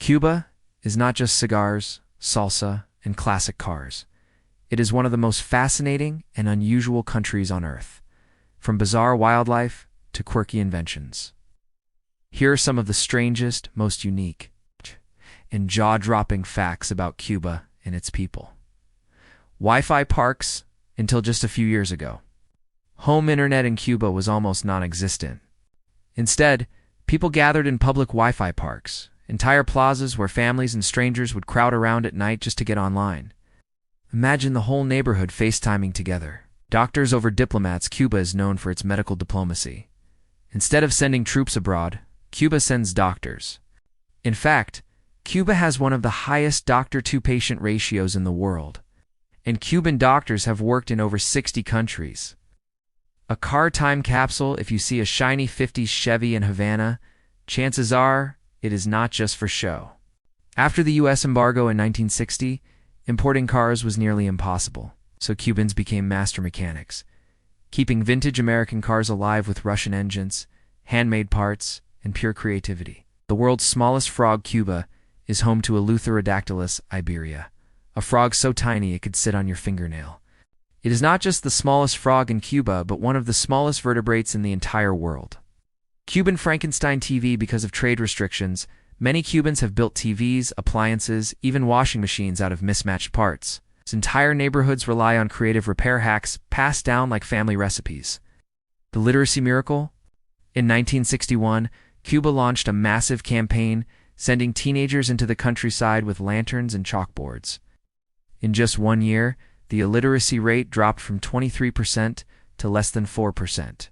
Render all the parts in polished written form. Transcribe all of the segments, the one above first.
Cuba is not just cigars, salsa, and classic cars. It is one of the most fascinating and unusual countries on Earth, from bizarre wildlife to quirky inventions. Here are some of the strangest, most unique, and jaw-dropping facts about Cuba and its people. Wi-Fi parks until just a few years ago. Home internet in Cuba was almost non-existent. Instead, people gathered in public Wi-Fi parks, entire plazas where families and strangers would crowd around at night just to get online. Imagine the whole neighborhood FaceTiming together. Doctors over diplomats. Cuba is known for its medical diplomacy. Instead of sending troops abroad, Cuba sends doctors. In fact, Cuba has one of the highest doctor-to-patient ratios in the world, and Cuban doctors have worked in over 60 countries. A car time capsule. If you see a shiny 50s Chevy in Havana, chances are it is not just for show. After the U.S. embargo in 1960, importing cars was nearly impossible, so Cubans became master mechanics, keeping vintage American cars alive with Russian engines, handmade parts, and pure creativity. The world's smallest frog, Cuba, is home to Eleutherodactylus iberia, a frog so tiny it could sit on your fingernail. It is not just the smallest frog in Cuba, but one of the smallest vertebrates in the entire world. Cuban Frankenstein TV. Because of trade restrictions, many Cubans have built TVs, appliances, even washing machines out of mismatched parts. Entire neighborhoods rely on creative repair hacks passed down like family recipes. The literacy miracle? In 1961, Cuba launched a massive campaign, sending teenagers into the countryside with lanterns and chalkboards. In just 1 year, the illiteracy rate dropped from 23% to less than 4%.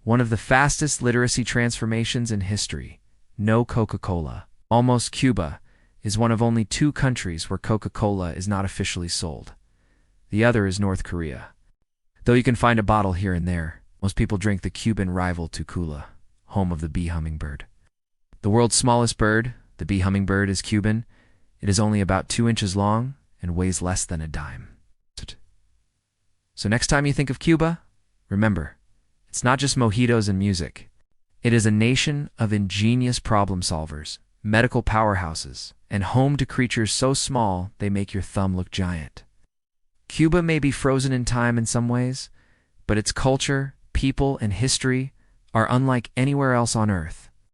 One of the fastest literacy transformations in history. No Coca-Cola. Almost. Cuba is one of only 2 countries where Coca-Cola is not officially sold. The other is North Korea. Though you can find a bottle here and there, most people drink the Cuban rival Tucula, home of the bee hummingbird. The world's smallest bird, the bee hummingbird, is Cuban. It is only about 2 inches long and weighs less than a dime. So next time you think of Cuba, remember, it's not just mojitos and music. It is a nation of ingenious problem solvers, medical powerhouses, and home to creatures so small they make your thumb look giant. Cuba may be frozen in time in some ways, but its culture, people, and history are unlike anywhere else on Earth.